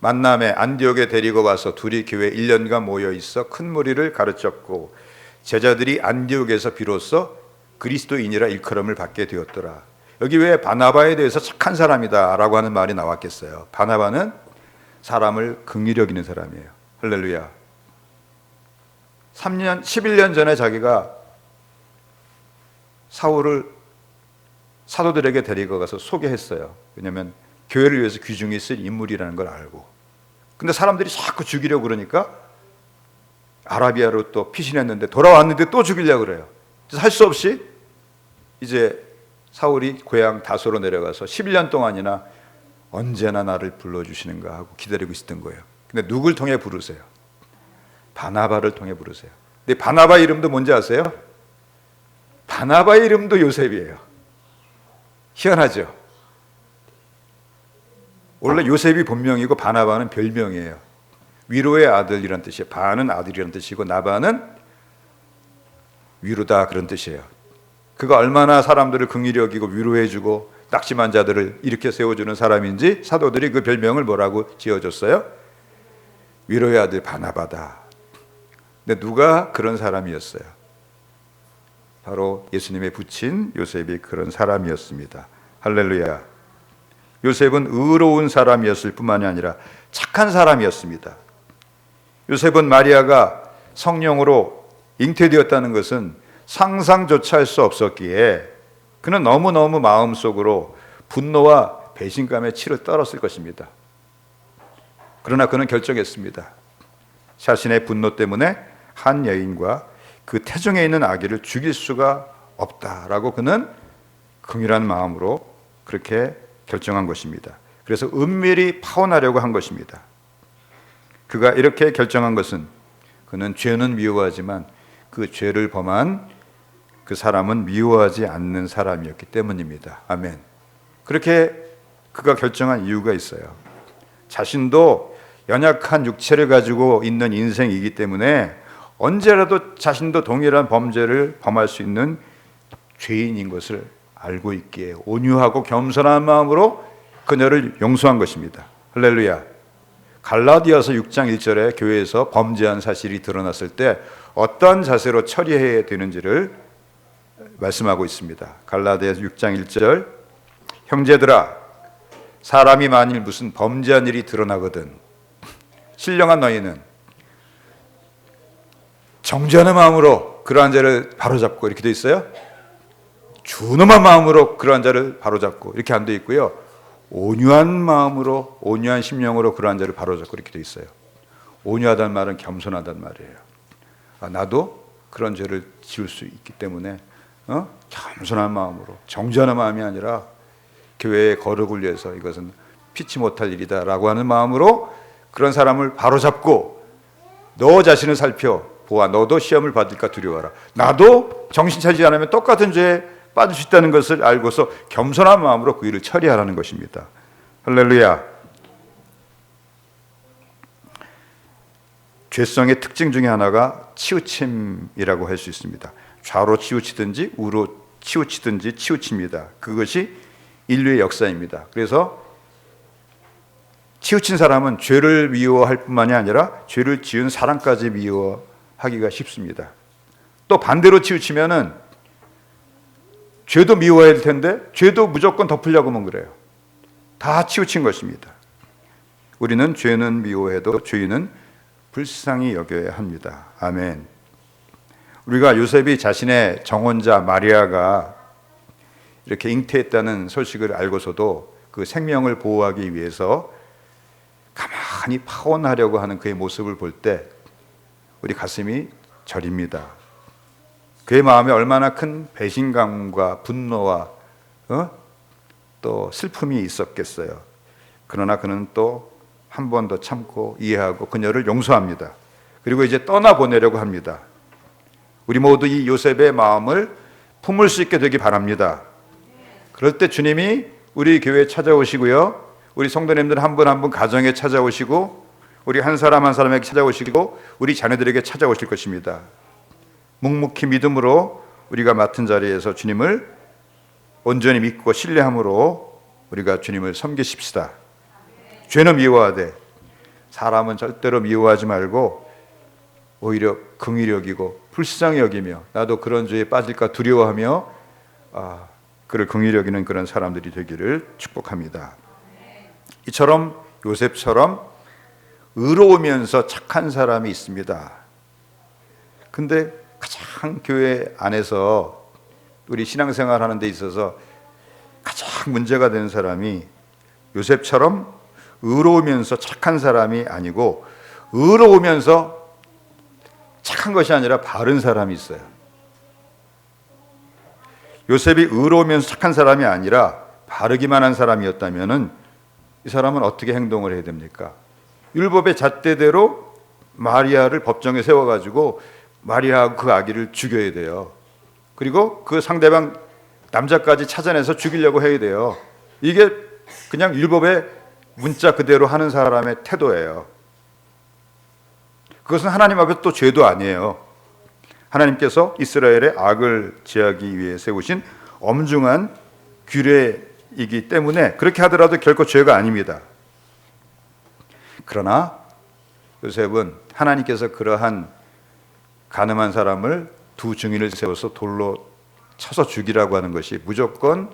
A: 만남에 안디옥에 데리고 와서 둘이 교회 1년간 모여 있어 큰 무리를 가르쳤고 제자들이 안디옥에서 비로소 그리스도인이라 일컬음을 받게 되었더라. 여기 왜 바나바에 대해서 착한 사람이다 라고 하는 말이 나왔겠어요? 바나바는 사람을 긍휼히 여기는 사람이에요. 할렐루야. 11년 전에 자기가 사울을 사도들에게 데리고 가서 소개했어요. 왜냐하면 교회를 위해서 귀중히 쓸 인물이라는 걸 알고. 근데 사람들이 자꾸 죽이려고 그러니까 아라비아로 또 피신했는데 돌아왔는데 또 죽이려고 그래요. 그래서 할 수 없이 이제 사울이 고향 다소로 내려가서 11년 동안이나 언제나 나를 불러주시는가 하고 기다리고 있었던 거예요. 근데 누굴 통해 부르세요? 바나바를 통해 부르세요. 근데 바나바 이름도 뭔지 아세요? 바나바 이름도 요셉이에요. 희한하죠? 원래 요셉이 본명이고 바나바는 별명이에요. 위로의 아들이란 뜻이에요. 바는 아들이란 뜻이고 나바는 위로다 그런 뜻이에요. 그가 얼마나 사람들을 긍휼히 여기고 위로해주고 낙심한 자들을 일으켜 세워주는 사람인지 사도들이 그 별명을 뭐라고 지어줬어요? 위로의 아들 바나바다. 근데 누가 그런 사람이었어요? 바로 예수님의 부친 요셉이 그런 사람이었습니다. 할렐루야. 요셉은 의로운 사람이었을 뿐만이 아니라 착한 사람이었습니다. 요셉은 마리아가 성령으로 잉태되었다는 것은 상상조차 할 수 없었기에 그는 너무너무 마음속으로 분노와 배신감에 치를 떨었을 것입니다. 그러나 그는 결정했습니다. 자신의 분노 때문에 한 여인과 그 태중에 있는 아기를 죽일 수가 없다라고 그는 긍휼한 마음으로 그렇게 결정한 것입니다. 그래서 은밀히 파혼하려고 한 것입니다. 그가 이렇게 결정한 것은 그는 죄는 미워하지만 그 죄를 범한 그 사람은 미워하지 않는 사람이었기 때문입니다. 아멘. 그렇게 그가 결정한 이유가 있어요. 자신도 연약한 육체를 가지고 있는 인생이기 때문에 언제라도 자신도 동일한 범죄를 범할 수 있는 죄인인 것을 알고 있기에 온유하고 겸손한 마음으로 그녀를 용서한 것입니다. 할렐루야. 갈라디아서 6장 1절에 교회에서 범죄한 사실이 드러났을 때 어떤 자세로 처리해야 되는지를 말씀하고 있습니다. 갈라디아서 6장 1절 형제들아 사람이 만일 무슨 범죄한 일이 드러나거든 신령한 너희는 정죄하는 마음으로 그러한 자를 바로잡고 이렇게 돼 있어요. 준엄한 마음으로 그러한 자를 바로잡고 이렇게 안 돼 있고요. 온유한 마음으로 온유한 심령으로 그러한 자를 바로잡고 이렇게 돼 있어요. 온유하다는 말은 겸손하다는 말이에요. 나도 그런 죄를 지을 수 있기 때문에 겸손한 마음으로 정죄하는 마음이 아니라 교회의 거룩을 위해서 이것은 피치 못할 일이다라고 하는 마음으로 그런 사람을 바로잡고 너 자신을 살펴보아 너도 시험을 받을까 두려워하라. 나도 정신 차리지 않으면 똑같은 죄에 빠질 수 있다는 것을 알고서 겸손한 마음으로 그 일을 처리하라는 것입니다. 할렐루야. 죄성의 특징 중에 하나가 치우침이라고 할 수 있습니다. 좌로 치우치든지 우로 치우치든지 치우칩니다. 그것이 인류의 역사입니다. 그래서 치우친 사람은 죄를 미워할 뿐만이 아니라 죄를 지은 사람까지 미워하기가 쉽습니다. 또 반대로 치우치면은 죄도 미워해야 될 텐데 죄도 무조건 덮으려고 하면 그래요. 다 치우친 것입니다. 우리는 죄는 미워해도 죄인은 불쌍히 여겨야 합니다. 아멘. 우리가 요셉이 자신의 정혼자 마리아가 이렇게 잉태했다는 소식을 알고서도 그 생명을 보호하기 위해서 가만히 파혼하려고 하는 그의 모습을 볼 때 우리 가슴이 저립니다. 그의 마음에 얼마나 큰 배신감과 분노와 또 슬픔이 있었겠어요. 그러나 그는 또 한 번 더 참고 이해하고 그녀를 용서합니다. 그리고 이제 떠나보내려고 합니다. 우리 모두 이 요셉의 마음을 품을 수 있게 되기 바랍니다. 그럴 때 주님이 우리 교회에 찾아오시고요. 우리 성도님들 한 분 한 분 가정에 찾아오시고 우리 한 사람 한 사람에게 찾아오시고 우리 자녀들에게 찾아오실 것입니다. 묵묵히 믿음으로 우리가 맡은 자리에서 주님을 온전히 믿고 신뢰함으로 우리가 주님을 섬기십시다. 죄는 미워하되 사람은 절대로 미워하지 말고 오히려 긍휼히 여기고 불쌍히 여기며 나도 그런 죄에 빠질까 두려워하며 그를 긍휼히 여기는 그런 사람들이 되기를 축복합니다. 이처럼 요셉처럼 의로우면서 착한 사람이 있습니다. 근데 가장 교회 안에서 우리 신앙생활 하는 데 있어서 가장 문제가 되는 사람이 요셉처럼 의로우면서 착한 사람이 아니고 의로우면서 착한 것이 아니라 바른 사람이 있어요. 요셉이 의로우면서 착한 사람이 아니라 바르기만 한 사람이었다면은 이 사람은 어떻게 행동을 해야 됩니까? 율법의 잣대대로 마리아를 법정에 세워가지고 마리아하고 그 아기를 죽여야 돼요. 그리고 그 상대방 남자까지 찾아내서 죽이려고 해야 돼요. 이게 그냥 율법의 문자 그대로 하는 사람의 태도예요. 그것은 하나님 앞에 또 죄도 아니에요. 하나님께서 이스라엘의 악을 제하기 위해 세우신 엄중한 규례이기 때문에 그렇게 하더라도 결코 죄가 아닙니다. 그러나 요셉은 하나님께서 그러한 간음한 사람을 두 증인을 세워서 돌로 쳐서 죽이라고 하는 것이 무조건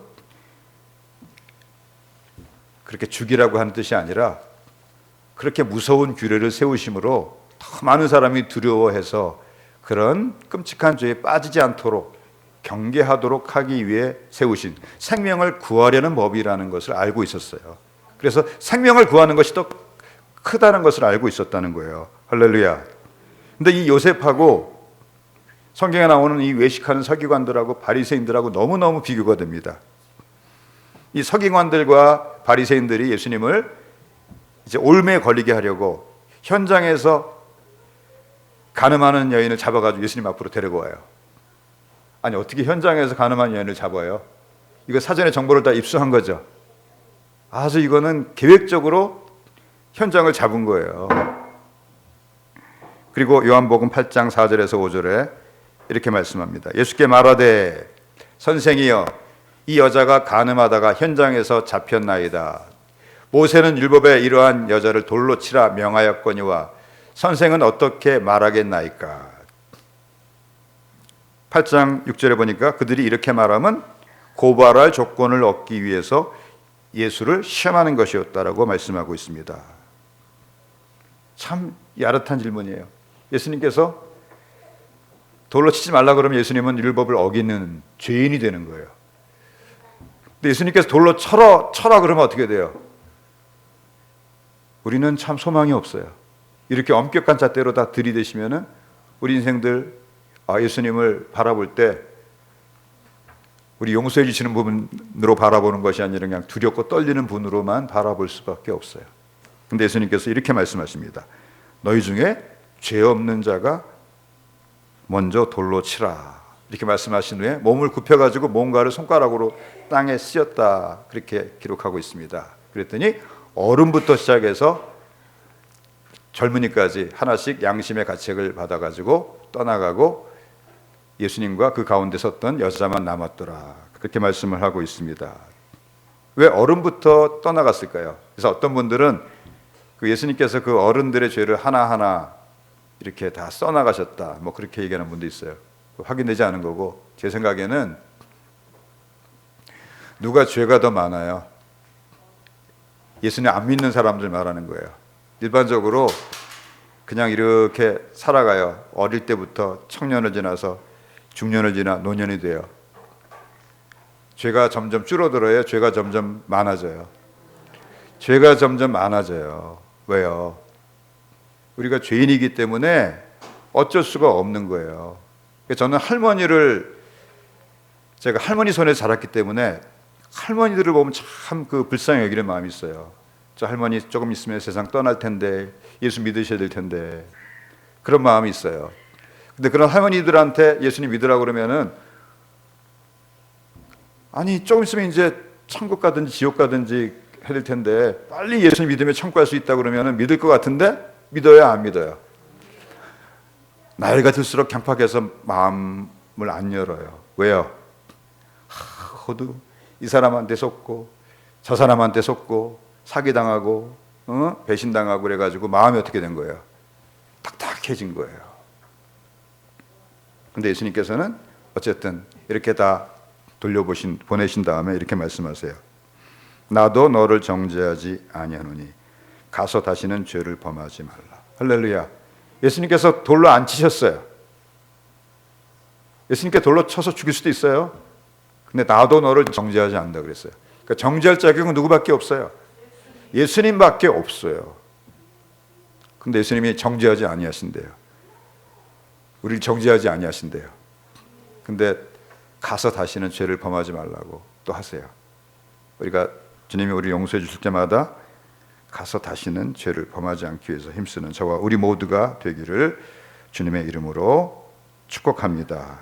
A: 그렇게 죽이라고 하는 뜻이 아니라 그렇게 무서운 규례를 세우심으로 더 많은 사람이 두려워해서 그런 끔찍한 죄에 빠지지 않도록 경계하도록 하기 위해 세우신 생명을 구하려는 법이라는 것을 알고 있었어요. 그래서 생명을 구하는 것이 더 크다는 것을 알고 있었다는 거예요. 할렐루야. 근데 이 요셉하고 성경에 나오는 이 외식하는 서기관들하고 바리새인들하고 너무너무 비교가 됩니다. 이 서기관들과 바리새인들이 예수님을 이제 올매에 걸리게 하려고 현장에서 간음하는 여인을 잡아가지고 예수님 앞으로 데리고 와요. 아니 어떻게 현장에서 간음하는 여인을 잡아요? 이거 사전에 정보를 다 입수한 거죠. 아주 이거는 계획적으로 현장을 잡은 거예요. 그리고 요한복음 8장 4절에서 5절에 이렇게 말씀합니다. 예수께 말하되 선생이여 이 여자가 간음하다가 현장에서 잡혔나이다. 모세는 율법에 이러한 여자를 돌로 치라 명하였거니와 선생은 어떻게 말하겠나이까. 8장 6절에 보니까 그들이 이렇게 말하면 고발할 조건을 얻기 위해서 예수를 시험하는 것이었다라고 말씀하고 있습니다. 참 야릇한 질문이에요. 예수님께서 돌로 치지 말라 그러면 예수님은 율법을 어기는 죄인이 되는 거예요. 근데 예수님께서 돌로 쳐라 그러면 어떻게 돼요? 우리는 참 소망이 없어요. 이렇게 엄격한 잣대로 다 들이대시면은 우리 인생들 예수님을 바라볼 때 우리 용서해 주시는 분으로 바라보는 것이 아니라 그냥 두렵고 떨리는 분으로만 바라볼 수밖에 없어요. 근데 예수님께서 이렇게 말씀하십니다. 너희 중에 죄 없는 자가 먼저 돌로 치라. 이렇게 말씀하신 후에 몸을 굽혀가지고 뭔가를 손가락으로 땅에 씌었다. 그렇게 기록하고 있습니다. 그랬더니 어른부터 시작해서 젊은이까지 하나씩 양심의 가책을 받아가지고 떠나가고 예수님과 그 가운데 섰던 여자만 남았더라. 그렇게 말씀을 하고 있습니다. 왜 어른부터 떠나갔을까요? 그래서 어떤 분들은 그 예수님께서 그 어른들의 죄를 하나하나 이렇게 다 써나가셨다. 뭐 그렇게 얘기하는 분도 있어요. 확인되지 않은 거고 제 생각에는 누가 죄가 더 많아요? 예수님 안 믿는 사람들 말하는 거예요. 일반적으로 그냥 이렇게 살아가요. 어릴 때부터 청년을 지나서 중년을 지나 노년이 돼요. 죄가 점점 줄어들어요. 죄가 점점 많아져요. 죄가 점점 많아져요. 왜요? 우리가 죄인이기 때문에 어쩔 수가 없는 거예요. 저는 제가 할머니 손에 자랐기 때문에 할머니들을 보면 참 그 불쌍히 여기는 마음이 있어요. 저 할머니 조금 있으면 세상 떠날 텐데 예수 믿으셔야 될 텐데 그런 마음이 있어요. 근데 그런 할머니들한테 예수님 믿으라고 그러면은 아니 조금 있으면 이제 천국 가든지 지옥 가든지 해야 될 텐데 빨리 예수님 믿으면 천국 갈 수 있다 그러면은 믿을 것 같은데 믿어요, 안 믿어요? 나이가 들수록 강팍해서 마음을 안 열어요. 왜요? 호두 이 사람한테 속고 저 사람한테 속고 사기당하고 배신당하고 그래가지고 마음이 어떻게 된 거예요? 딱딱해진 거예요. 근데 예수님께서는 어쨌든 이렇게 다 보내신 다음에 이렇게 말씀하세요. 나도 너를 정죄하지 아니하노니 가서 다시는 죄를 범하지 말라. 할렐루야. 예수님께서 돌로 안 치셨어요. 예수님께 돌로 쳐서 죽일 수도 있어요. 근데 나도 너를 정죄하지 않는다 그랬어요. 그러니까 정죄할 자격은 누구밖에 없어요? 예수님밖에 없어요. 근데 예수님이 정죄하지 아니하신대요. 우리를 정죄하지 아니하신대요. 근데 가서 다시는 죄를 범하지 말라고 또 하세요. 우리가 주님이 우리 용서해 주실 때마다 가서 다시는 죄를 범하지 않기 위해서 힘쓰는 저와 우리 모두가 되기를 주님의 이름으로 축복합니다.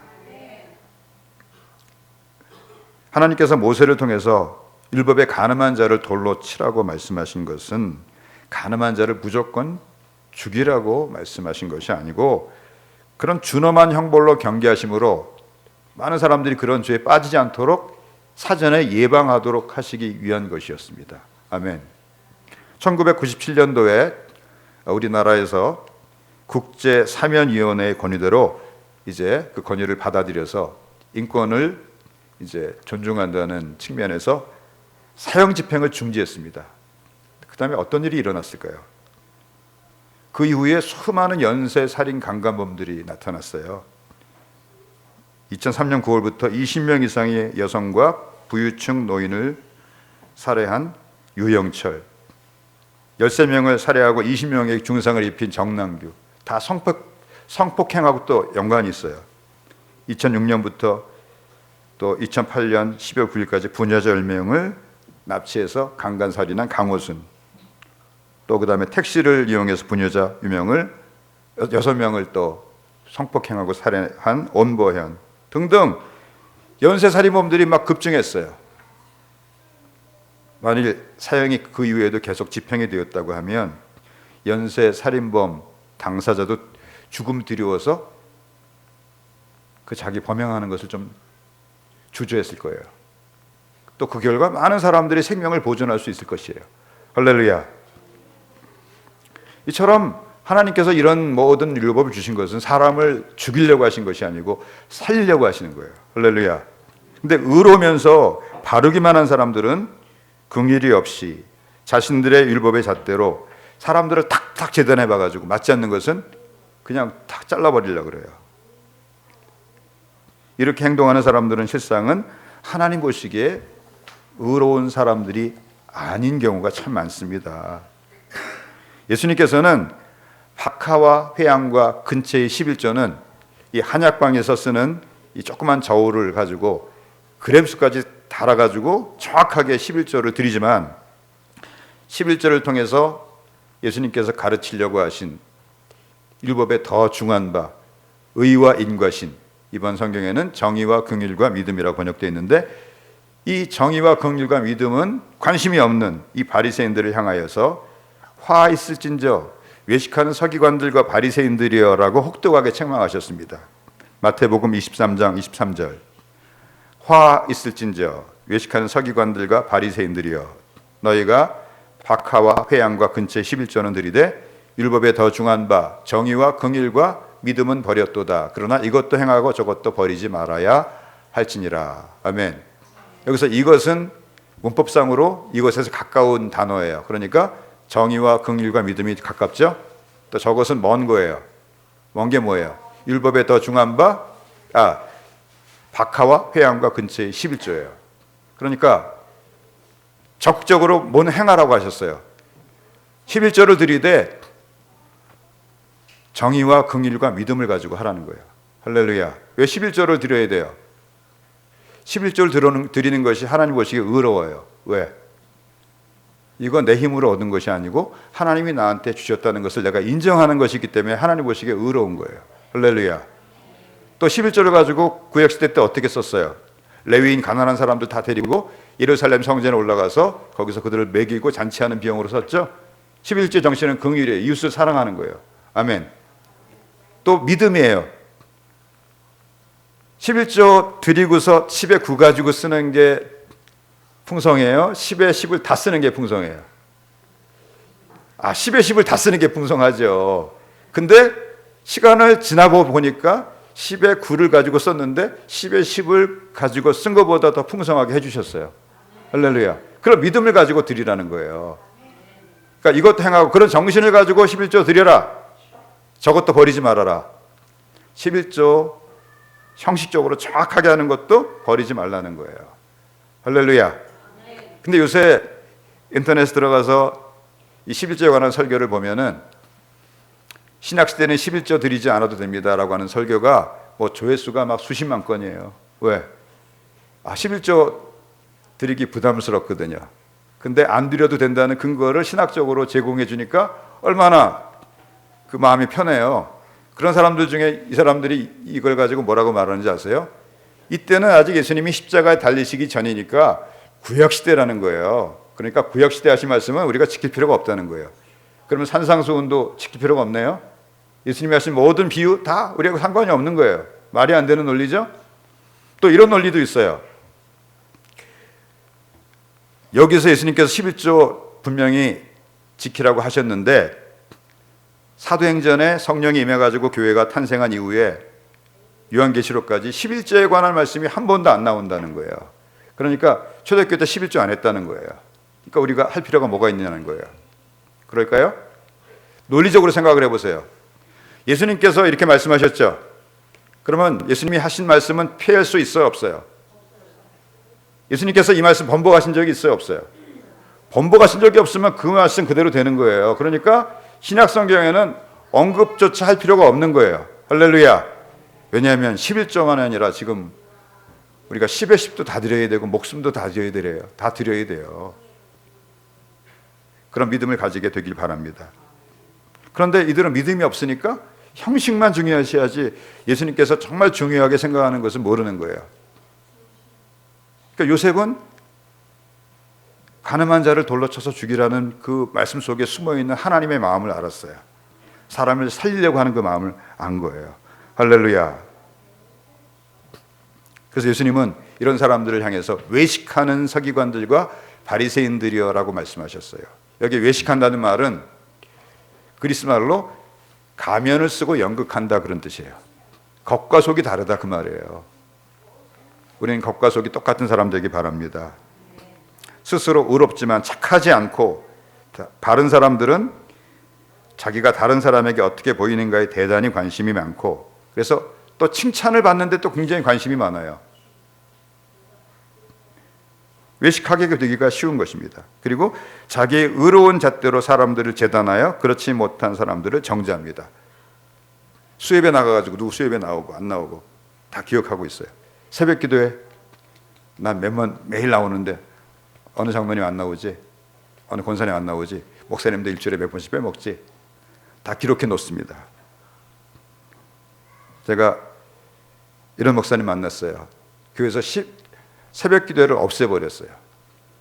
A: 하나님께서 모세를 통해서 율법의 간음한 자를 돌로 치라고 말씀하신 것은 간음한 자를 무조건 죽이라고 말씀하신 것이 아니고 그런 준엄한 형벌로 경계하심으로 많은 사람들이 그런 죄에 빠지지 않도록 사전에 예방하도록 하시기 위한 것이었습니다. 아멘. 1997년도에 우리나라에서 국제사면위원회의 권유대로 이제 그 권유를 받아들여서 인권을 이제 존중한다는 측면에서 사형 집행을 중지했습니다. 그 다음에 어떤 일이 일어났을까요? 그 이후에 수많은 연쇄 살인 강간범들이 나타났어요. 2003년 9월부터 20명 이상의 여성과 부유층 노인을 살해한 유영철, 13명을 살해하고 20명의 중상을 입힌 정남규, 다 성폭행하고 또 연관이 있어요. 2006년부터 또 2008년 12월 9일까지 부녀자 10명을 납치해서 강간살인한 강호순, 또 그 다음에 택시를 이용해서 부녀자 유명을 6명을 또 성폭행하고 살해한 온보현 등등 연쇄살인범들이 막 급증했어요. 만일 사형이 그 이후에도 계속 집행이 되었다고 하면 연쇄살인범 당사자도 죽음 두려워서 그 자기 범행하는 것을 좀 주저했을 거예요. 또 그 결과 많은 사람들이 생명을 보존할 수 있을 것이에요. 할렐루야. 이처럼 하나님께서 이런 모든 율법을 주신 것은 사람을 죽이려고 하신 것이 아니고 살리려고 하시는 거예요. 할렐루야. 근데 의로우면서 바르기만 한 사람들은 긍휼이 없이 자신들의 율법의 잣대로 사람들을 탁탁 재단해 봐가지고 맞지 않는 것은 그냥 탁 잘라버리려고 그래요. 이렇게 행동하는 사람들은 실상은 하나님 보시기에 의로운 사람들이 아닌 경우가 참 많습니다. 예수님께서는 박하와 회양과 근처의 11조는 이 한약방에서 쓰는 이 조그만 저울을 가지고 그램수까지 달아가지고 정확하게 11조를 드리지만 11조를 통해서 예수님께서 가르치려고 하신 율법의 더 중한 바 의와 인과 신, 이번 성경에는 정의와 긍휼과 믿음이라고 번역되어 있는데 이 정의와 긍휼과 믿음은 관심이 없는 이 바리새인들을 향하여서 화 있을진저 외식하는 서기관들과 바리새인들이여라고 혹독하게 책망하셨습니다. 마태복음 23장 23절 화 있을진저 외식하는 서기관들과 바리새인들이여 너희가 박하와 회양과 근처의 11조는 드리되 율법에 더 중한 바 정의와 긍휼과 믿음은 버렸도다. 그러나 이것도 행하고 저것도 버리지 말아야 할지니라. 아멘. 여기서 이것은 문법상으로 이것에서 가까운 단어예요. 그러니까 정의와 긍휼과 믿음이 가깝죠. 또 저것은 먼 거예요. 먼 게 뭐예요? 율법에 더 중한 바 박하와 회양과 근처의 11조예요. 그러니까 적극적으로 뭔 행하라고 하셨어요. 11조를 드리되 정의와 긍휼과 믿음을 가지고 하라는 거예요. 할렐루야. 왜 11조를 드려야 돼요? 11조를 드리는 것이 하나님 보시기에 의로워요. 왜? 이건 내 힘으로 얻은 것이 아니고 하나님이 나한테 주셨다는 것을 내가 인정하는 것이기 때문에 하나님 보시기에 의로운 거예요. 할렐루야. 또 11조를 가지고 구약시대 때 어떻게 썼어요? 레위인 가난한 사람들 다 데리고 예루살렘 성전에 올라가서 거기서 그들을 먹이고 잔치하는 비용으로 썼죠. 11조 정신은 긍휼이에요. 이웃을 사랑하는 거예요. 아멘. 또 믿음이에요. 11조 드리고서 10에 9 가지고 쓰는 게 풍성해요? 10에 10을 다 쓰는 게 풍성해요? 10에 10을 다 쓰는 게 풍성하죠. 근데 시간을 지나고 보니까 10에 9를 가지고 썼는데 10에 10을 가지고 쓴 것보다 더 풍성하게 해주셨어요. 할렐루야. 그런 믿음을 가지고 드리라는 거예요. 그러니까 이것도 행하고 그런 정신을 가지고 11조 드려라. 저것도 버리지 말아라. 11조 형식적으로 정확하게 하는 것도 버리지 말라는 거예요. 할렐루야. 근데 요새 인터넷에 들어가서 이 11조에 관한 설교를 보면은 신약시대는 11조 드리지 않아도 됩니다라고 하는 설교가 뭐 조회수가 막 수십만 건이에요. 왜? 11조 드리기 부담스럽거든요. 근데 안 드려도 된다는 근거를 신학적으로 제공해 주니까 얼마나 그 마음이 편해요. 그런 사람들 중에 이 사람들이 이걸 가지고 뭐라고 말하는지 아세요? 이때는 아직 예수님이 십자가에 달리시기 전이니까 구약시대라는 거예요. 그러니까 구약시대 하신 말씀은 우리가 지킬 필요가 없다는 거예요. 그러면 산상수훈도 지킬 필요가 없네요. 예수님이 하신 모든 비유 다 우리하고 상관이 없는 거예요. 말이 안 되는 논리죠. 또 이런 논리도 있어요. 여기서 예수님께서 11조 분명히 지키라고 하셨는데 사도행전에 성령이 임해가지고 교회가 탄생한 이후에 요한계시록까지 11조에 관한 말씀이 한 번도 안 나온다는 거예요. 그러니까 초대교회 때 11조 안 했다는 거예요. 그러니까 우리가 할 필요가 뭐가 있냐는 거예요. 그럴까요? 논리적으로 생각을 해보세요. 예수님께서 이렇게 말씀하셨죠. 그러면 예수님이 하신 말씀은 피할 수 있어요, 없어요? 예수님께서 이 말씀 번복하신 적이 있어요, 없어요? 번복하신 적이 없으면 그 말씀 그대로 되는 거예요. 그러니까 신약 성경에는 언급조차 할 필요가 없는 거예요. 할렐루야. 왜냐하면 11조만 아니라 지금 우리가 10에 10도 다 드려야 되고 목숨도 다 드려야 돼요. 다 드려야 돼요. 그런 믿음을 가지게 되길 바랍니다. 그런데 이들은 믿음이 없으니까 형식만 중요하셔야지 예수님께서 정말 중요하게 생각하는 것을 모르는 거예요. 그러니까 요셉은 가늠한 자를 돌로 쳐서 죽이라는 그 말씀 속에 숨어있는 하나님의 마음을 알았어요. 사람을 살리려고 하는 그 마음을 안 거예요. 할렐루야. 그래서 예수님은 이런 사람들을 향해서 외식하는 서기관들과 바리새인들이여라고 말씀하셨어요. 여기 외식한다는 말은 그리스 말로 가면을 쓰고 연극한다 그런 뜻이에요. 겉과 속이 다르다 그 말이에요. 우리는 겉과 속이 똑같은 사람 되기 바랍니다. 스스로 의롭지만 착하지 않고 바른 사람들은 자기가 다른 사람에게 어떻게 보이는가에 대단히 관심이 많고 그래서 또 칭찬을 받는데 또 굉장히 관심이 많아요. 외식하게 되기가 쉬운 것입니다. 그리고 자기의 의로운 잣대로 사람들을 재단하여 그렇지 못한 사람들을 정죄합니다. 수협에 나가가지고 누구 수협에 나오고 안 나오고 다 기억하고 있어요. 새벽 기도에 난 매일 나오는데 어느 장로님 안 나오지? 어느 권사님 안 나오지? 목사님도 일주일에 몇 번씩 빼먹지? 다 기록해 놓습니다. 제가 이런 목사님 만났어요. 교회에서 새벽 기도회를 없애버렸어요.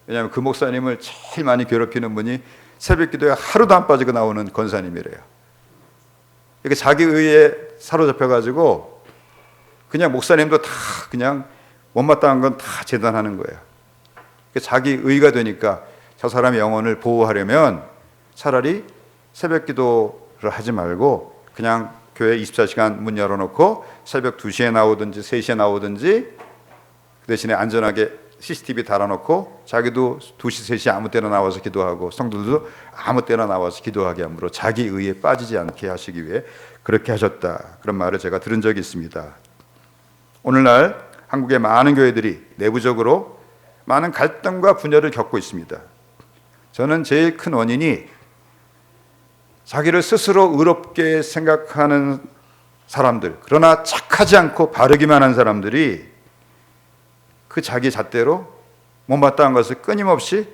A: 왜냐하면 그 목사님을 제일 많이 괴롭히는 분이 새벽 기도회 하루도 안 빠지고 나오는 권사님이래요. 이렇게 자기 의에 사로잡혀가지고 그냥 목사님도 다 그냥 못마땅한 건 다 재단하는 거예요. 자기 의가 되니까 저 사람의 영혼을 보호하려면 차라리 새벽 기도를 하지 말고 그냥 교회 24시간 문 열어놓고 새벽 2시에 나오든지 3시에 나오든지 그 대신에 안전하게 CCTV 달아놓고 자기도 2시, 3시 아무 때나 나와서 기도하고 성도들도 아무 때나 나와서 기도하게 함으로 자기 의에 빠지지 않게 하시기 위해 그렇게 하셨다. 그런 말을 제가 들은 적이 있습니다. 오늘날 한국의 많은 교회들이 내부적으로 많은 갈등과 분열을 겪고 있습니다. 저는 제일 큰 원인이 자기를 스스로 의롭게 생각하는 사람들, 그러나 착하지 않고 바르기만 한 사람들이 그 자기 잣대로 못마땅한 것을 끊임없이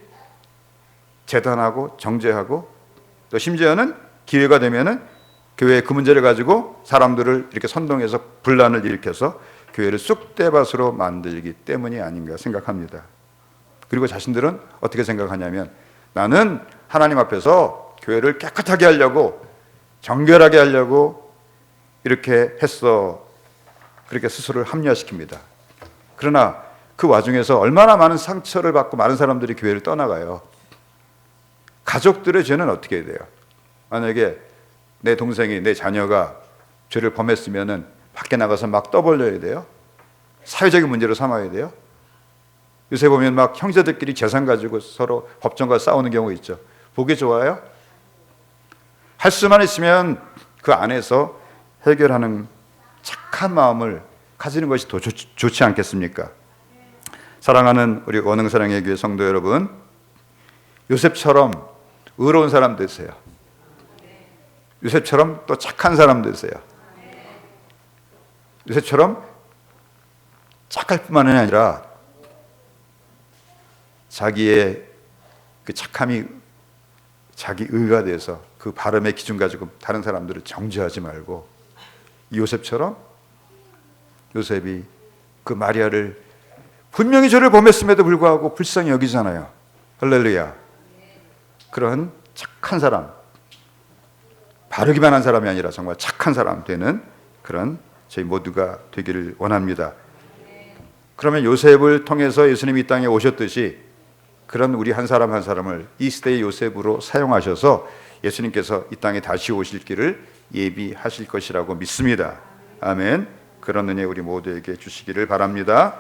A: 재단하고 정죄하고 또 심지어는 기회가 되면은 교회의 그 문제를 가지고 사람들을 이렇게 선동해서 분란을 일으켜서 교회를 쑥대밭으로 만들기 때문이 아닌가 생각합니다. 그리고 자신들은 어떻게 생각하냐면 나는 하나님 앞에서 교회를 깨끗하게 하려고, 정결하게 하려고 이렇게 했어. 그렇게 스스로를 합리화시킵니다. 그러나 그 와중에서 얼마나 많은 상처를 받고 많은 사람들이 교회를 떠나가요. 가족들의 죄는 어떻게 해야 돼요? 만약에 내 동생이, 내 자녀가 죄를 범했으면은 밖에 나가서 막 떠벌려야 돼요? 사회적인 문제로 삼아야 돼요? 요새 보면 막 형제들끼리 재산 가지고 서로 법정과 싸우는 경우 있죠. 보기 좋아요? 할 수만 있으면 그 안에서 해결하는 착한 마음을 가지는 것이 더 좋지 않겠습니까? 사랑하는 우리 원흥사랑의 교회 성도 여러분, 요셉처럼 의로운 사람 되세요. 요셉처럼 또 착한 사람 되세요. 요셉처럼 착할 뿐만 아니라 자기의 그 착함이 자기 의가 돼서 그 발음의 기준 가지고 다른 사람들을 정죄하지 말고, 요셉처럼 요셉이 그 마리아를 분명히 죄를 범했음에도 불구하고 불쌍히 여기잖아요. 할렐루야. 그런 착한 사람, 바르기만 한 사람이 아니라 정말 착한 사람 되는 그런 저희 모두가 되기를 원합니다. 그러면 요셉을 통해서 예수님이 이 땅에 오셨듯이 그런 우리 한 사람 한 사람을 이 시대의 요셉으로 사용하셔서 예수님께서 이 땅에 다시 오실 길을 예비하실 것이라고 믿습니다. 아멘. 그런 은혜 우리 모두에게 주시기를 바랍니다.